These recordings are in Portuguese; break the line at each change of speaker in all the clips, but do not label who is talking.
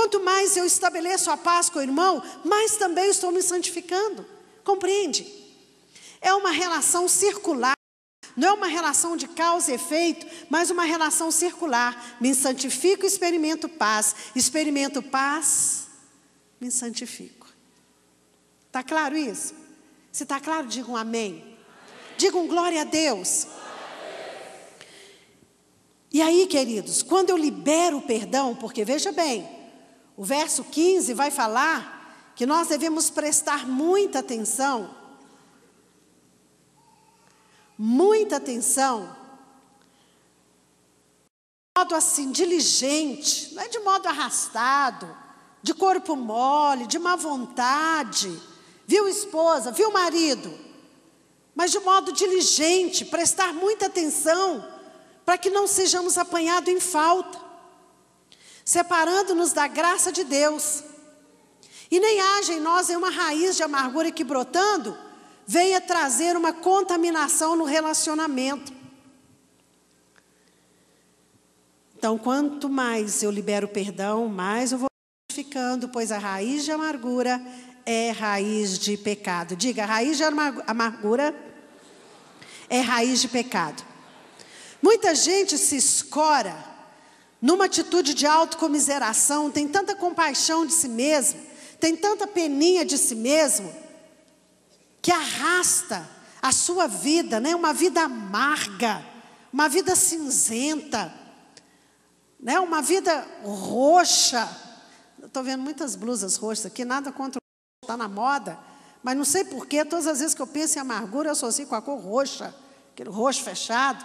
Quanto mais eu estabeleço a paz com o irmão, mais também estou me santificando. Compreende? É uma relação circular. Não é uma relação de causa e efeito, mas uma relação circular. Me santifico, experimento paz. Experimento paz, me santifico. Está claro isso? Se está claro, digam amém. Digam glória a Deus. E aí, queridos, quando eu libero o perdão, porque veja bem, o verso 15 vai falar que nós devemos prestar muita atenção, de modo assim, diligente, não é de modo arrastado, de corpo mole, de má vontade, viu esposa, viu marido, mas de modo diligente, prestar muita atenção, para que não sejamos apanhados em falta, separando-nos da graça de Deus, e nem haja em nós uma raiz de amargura que brotando, venha trazer uma contaminação no relacionamento. Então, quanto mais eu libero perdão, mais eu vou ficando, pois a raiz de amargura é raiz de pecado. Diga, a raiz de amargura é raiz de pecado. Muita gente se escora numa atitude de autocomiseração, tem tanta compaixão de si mesmo, tem tanta peninha de si mesmo, que arrasta a sua vida, né? Uma vida amarga, uma vida cinzenta, né? Uma vida roxa. Estou vendo muitas blusas roxas aqui, nada contra o roxo, está na moda, mas não sei porquê, todas as vezes que eu penso em amargura, eu associo com a cor roxa, aquele roxo fechado,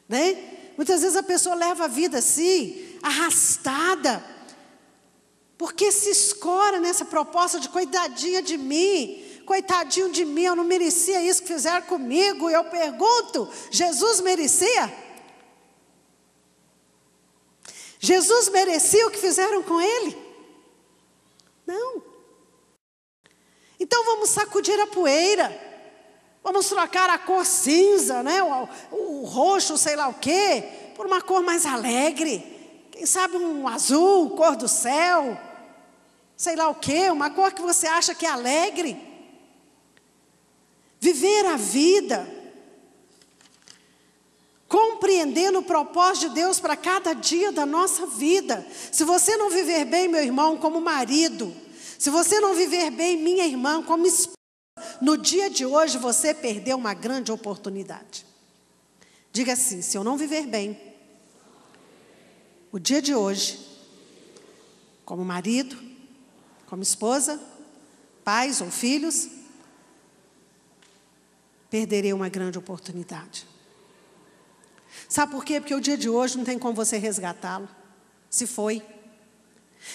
né? Muitas vezes a pessoa leva a vida assim, arrastada, porque se escora nessa proposta de coitadinha de mim, coitadinho de mim, eu não merecia isso que fizeram comigo. Eu pergunto, Jesus merecia? Jesus merecia o que fizeram com ele? Não. Então vamos sacudir a poeira. Vamos trocar a cor cinza, né? o roxo, sei lá o quê, por uma cor mais alegre. Quem sabe um azul, cor do céu, sei lá o quê, uma cor que você acha que é alegre. Viver a vida compreendendo o propósito de Deus para cada dia da nossa vida. Se você não viver bem, meu irmão, como marido, se você não viver bem, minha irmã, como esposa, no dia de hoje você perdeu uma grande oportunidade. Diga assim, se eu não viver bem, o dia de hoje, como marido, como esposa, pais ou filhos, perderei uma grande oportunidade. Sabe por quê? Porque o dia de hoje não tem como você resgatá-lo. Se foi.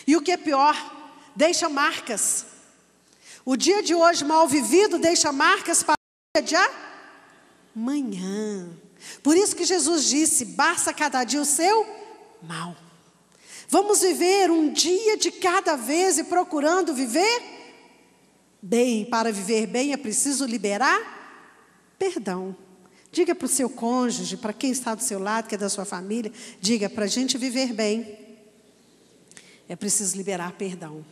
E o que é pior, deixa marcas. O dia de hoje mal vivido deixa marcas para o dia de amanhã. Por isso que Jesus disse, basta cada dia o seu mal. Vamos viver um dia de cada vez e procurando viver bem. Para viver bem é preciso liberar perdão. Diga para o seu cônjuge, para quem está do seu lado, que é da sua família, diga, para a gente viver bem, é preciso liberar perdão.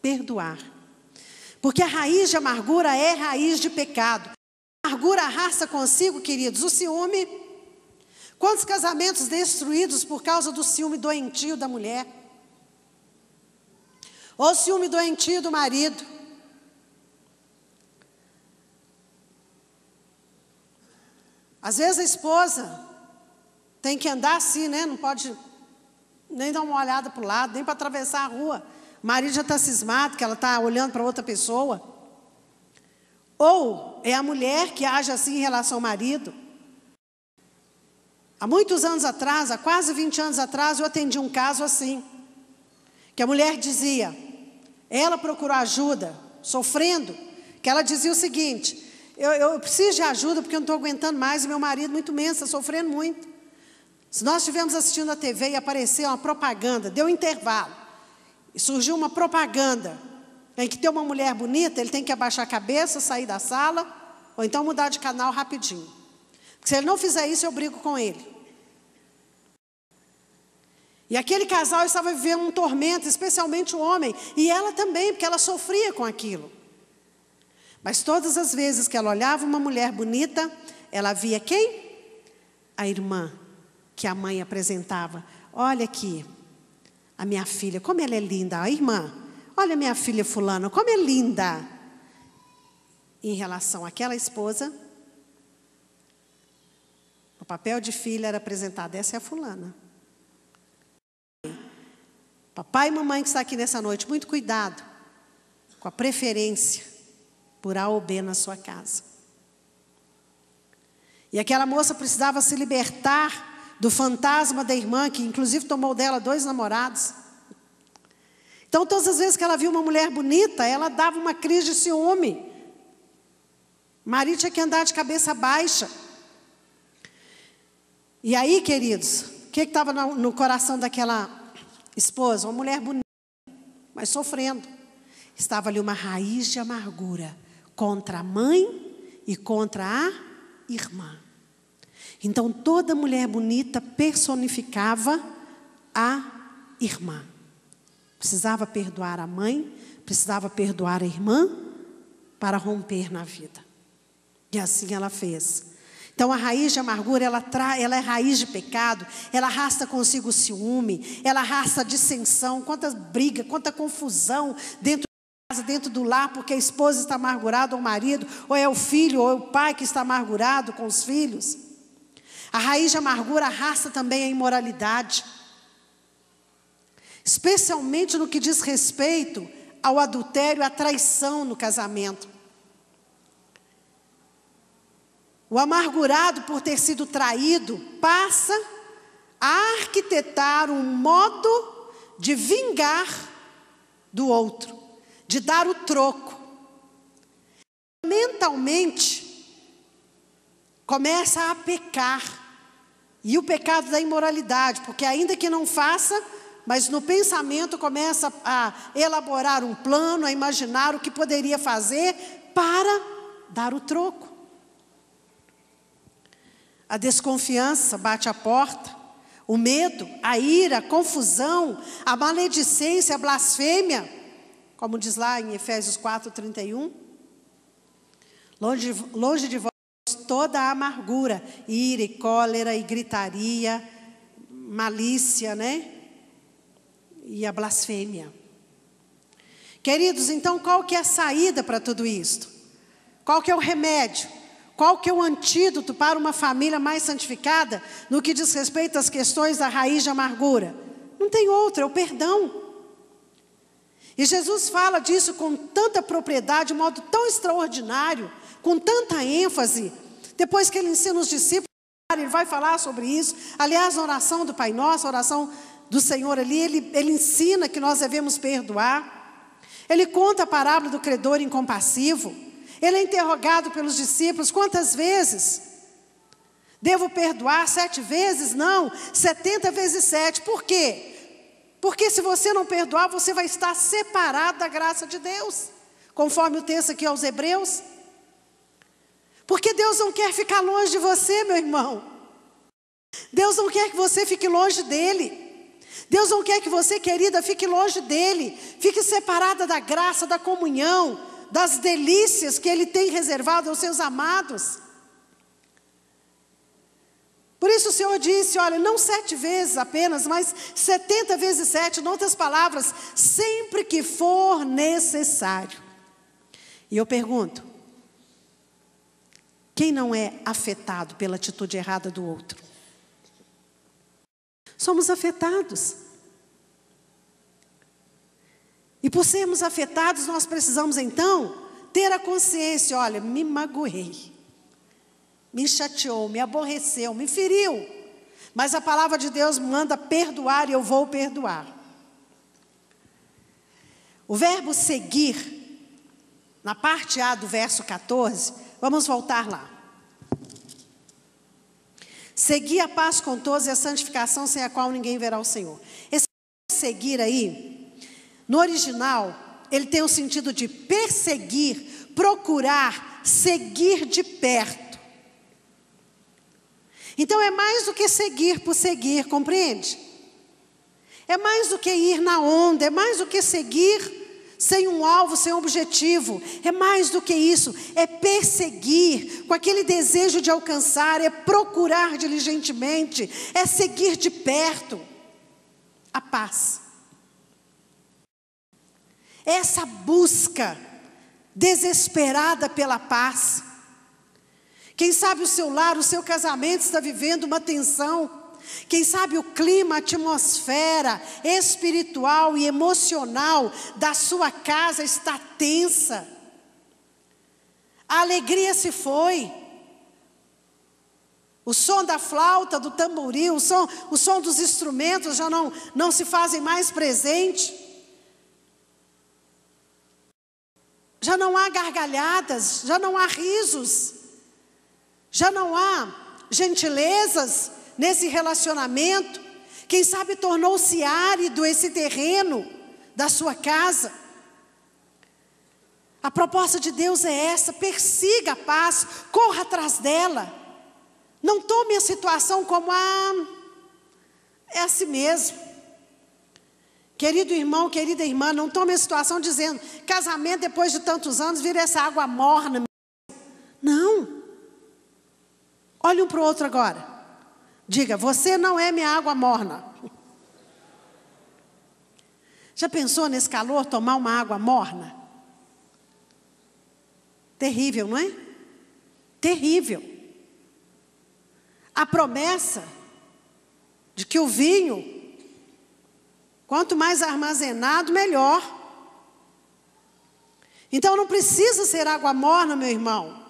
Perdoar. Porque a raiz de amargura é raiz de pecado. A amargura arrasta consigo, queridos, o ciúme. Quantos casamentos destruídos por causa do ciúme doentio da mulher? Ou ciúme doentio do marido? Às vezes a esposa tem que andar assim, né? Não pode nem dar uma olhada para o lado, nem para atravessar a rua. O marido já está cismado, que ela está olhando para outra pessoa. Ou é a mulher que age assim em relação ao marido. Há muitos anos atrás, há quase 20 anos atrás, eu atendi um caso assim. Que a mulher dizia, ela procurou ajuda, sofrendo, que ela dizia o seguinte, eu preciso de ajuda porque eu não estou aguentando mais, e meu marido muito imenso, está sofrendo muito. Se nós estivermos assistindo a TV e apareceu uma propaganda, deu um intervalo, e surgiu uma propaganda, em que tem uma mulher bonita, ele tem que abaixar a cabeça, sair da sala, ou então mudar de canal rapidinho. Porque se ele não fizer isso, eu brigo com ele. E aquele casal estava vivendo um tormento, especialmente o homem. E ela também, porque ela sofria com aquilo. Mas todas as vezes que ela olhava uma mulher bonita, ela via quem? A irmã que a mãe apresentava. Olha aqui, a minha filha, como ela é linda. A irmã, olha a minha filha fulana, como é linda. Em relação àquela esposa, o papel de filha era apresentado. Essa é a fulana. Papai e mamãe que está aqui nessa noite, muito cuidado com a preferência por A ou B na sua casa. E aquela moça precisava se libertar do fantasma da irmã, que inclusive tomou dela 2 namorados. Então, todas as vezes que ela via uma mulher bonita, ela dava uma crise de ciúme. O marido tinha que andar de cabeça baixa. E aí, queridos, o que estava no coração daquela esposa? Uma mulher bonita, mas sofrendo. Estava ali uma raiz de amargura contra a mãe e contra a irmã. Então, toda mulher bonita personificava a irmã. Precisava perdoar a mãe, precisava perdoar a irmã para romper na vida. E assim ela fez. Então, a raiz de amargura, ela é raiz de pecado, ela arrasta consigo o ciúme, ela arrasta a dissensão, quanta briga, quanta confusão dentro de casa, dentro do lar, porque a esposa está amargurada, ou o marido, ou é o filho, ou é o pai que está amargurado com os filhos. A raiz de amargura arrasta também a imoralidade, especialmente no que diz respeito ao adultério, à traição no casamento. O amargurado por ter sido traído passa a arquitetar um modo de vingar do outro, de dar o troco. Mentalmente começa a pecar. E o pecado da imoralidade, porque ainda que não faça, mas no pensamento começa a elaborar um plano, a imaginar o que poderia fazer para dar o troco. A desconfiança bate à porta, o medo, a ira, a confusão, a maledicência, a blasfêmia, como diz lá em Efésios 4:31. Longe de vós toda a amargura, ira e cólera e gritaria, malícia, né? E a blasfêmia. Queridos, então qual que é a saída para tudo isto? Qual que é o remédio? Qual que é o antídoto para uma família mais santificada no que diz respeito às questões da raiz de amargura? Não tem outra, é o perdão. E Jesus fala disso com tanta propriedade, de um modo tão extraordinário, com tanta ênfase. Depois que ele ensina os discípulos, ele vai falar sobre isso. Aliás, na oração do Pai Nosso, a oração do Senhor ali, ele ensina que nós devemos perdoar. Ele conta a parábola do credor incompassivo. Ele é interrogado pelos discípulos, quantas vezes? Devo perdoar 7 vezes? Não, 70 vezes 7. Por quê? Porque se você não perdoar, você vai estar separado da graça de Deus. Conforme o texto aqui aos Hebreus. Porque Deus não quer ficar longe de você, meu irmão. Deus não quer que você fique longe dele. Deus não quer que você, querida, fique longe dele. Fique separada da graça, da comunhão, das delícias que ele tem reservado aos seus amados. Por isso o Senhor disse, olha, não 7 vezes apenas, mas 70 vezes 7, em outras palavras, sempre que for necessário. E eu pergunto, quem não é afetado pela atitude errada do outro? Somos afetados. E por sermos afetados, nós precisamos então ter a consciência, olha, me magoei, me chateou, me aborreceu, me feriu. Mas a palavra de Deus manda perdoar e eu vou perdoar. O verbo seguir, na parte A do verso 14, vamos voltar lá. Seguir a paz com todos e a santificação sem a qual ninguém verá o Senhor. Esse seguir aí, no original, ele tem o sentido de perseguir, procurar, seguir de perto. Então é mais do que seguir por seguir, compreende? É mais do que ir na onda, é mais do que seguir sem um alvo, sem um objetivo. É mais do que isso, é perseguir com aquele desejo de alcançar, é procurar diligentemente, é seguir de perto a paz. Essa busca desesperada pela paz. Quem sabe o seu lar, o seu casamento está vivendo uma tensão. Quem sabe o clima, a atmosfera espiritual e emocional da sua casa está tensa. A alegria se foi. O som da flauta, do tamboril, o som dos instrumentos já não se fazem mais presente. Já não há gargalhadas, já não há risos, já não há gentilezas nesse relacionamento. Quem sabe tornou-se árido esse terreno da sua casa. A proposta de Deus é essa: persiga a paz, corra atrás dela. Não tome a situação como é assim mesmo. Querido irmão, querida irmã, não tome a situação dizendo: casamento depois de tantos anos vira essa água morna. Não. Olhe um para o outro agora. Diga: você não é minha água morna. Já pensou nesse calor tomar uma água morna? Terrível, não é? Terrível. A promessa de que o vinho, quanto mais armazenado, melhor. Então não precisa ser água morna, meu irmão.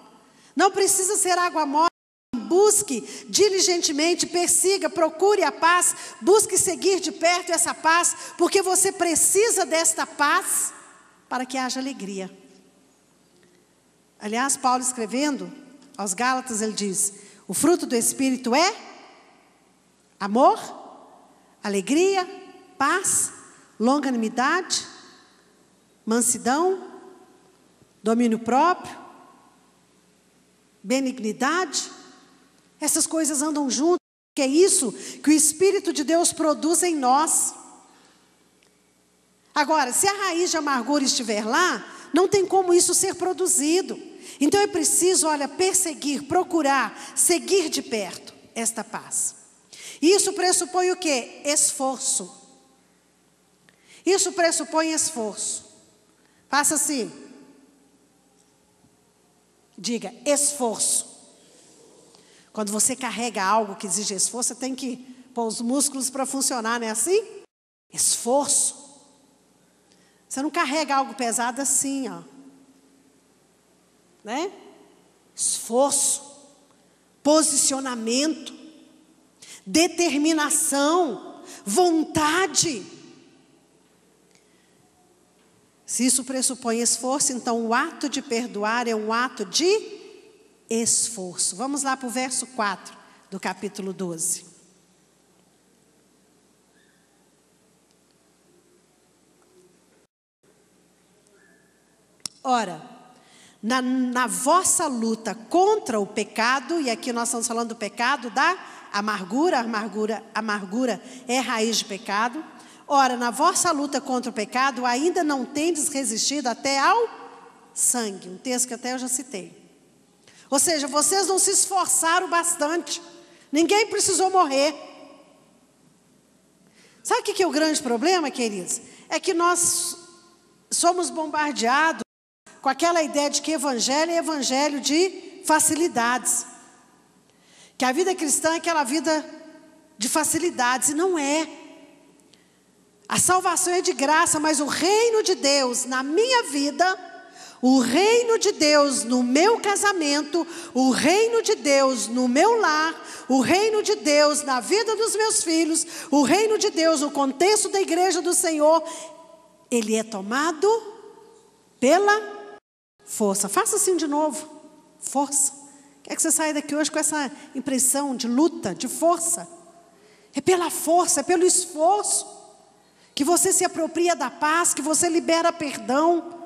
Não precisa ser água morna. Busque diligentemente, persiga, procure a paz, busque seguir de perto essa paz, porque você precisa desta paz para que haja alegria. Aliás, Paulo escrevendo aos Gálatas, ele diz: o fruto do Espírito é amor, alegria, paz, longanimidade, mansidão, domínio próprio, benignidade. Essas coisas andam juntas, que é isso que o Espírito de Deus produz em nós. Agora, se a raiz de amargura estiver lá, não tem como isso ser produzido. Então é preciso, perseguir, procurar, seguir de perto esta paz. Isso pressupõe o quê? Esforço. Isso pressupõe esforço. Faça assim. Diga: esforço. Quando você carrega algo que exige esforço, você tem que pôr os músculos para funcionar, não é assim? Esforço. Você não carrega algo pesado assim, ó. Né? Esforço, posicionamento, determinação, vontade. Se isso pressupõe esforço, então o ato de perdoar é um ato de esforço. Vamos lá para o verso 4 do capítulo 12. Ora, na vossa luta contra o pecado, e aqui nós estamos falando do pecado da amargura, amargura é raiz de pecado. Ora, na vossa luta contra o pecado, ainda não tendes resistido até ao sangue. Um texto que até eu já citei. Ou seja, vocês não se esforçaram bastante. Ninguém precisou morrer. Sabe o que é o grande problema, queridos? É que nós somos bombardeados com aquela ideia de que evangelho é evangelho de facilidades. Que a vida cristã é aquela vida de facilidades. E não é. A salvação é de graça, mas o reino de Deus na minha vida, o reino de Deus no meu casamento, o reino de Deus no meu lar, o reino de Deus na vida dos meus filhos, o reino de Deus no contexto da igreja do Senhor, ele é tomado pela força. Faça assim de novo. Força. Quer que você saia daqui hoje com essa impressão de luta, de força. É pela força, é pelo esforço que você se apropria da paz, que você libera perdão,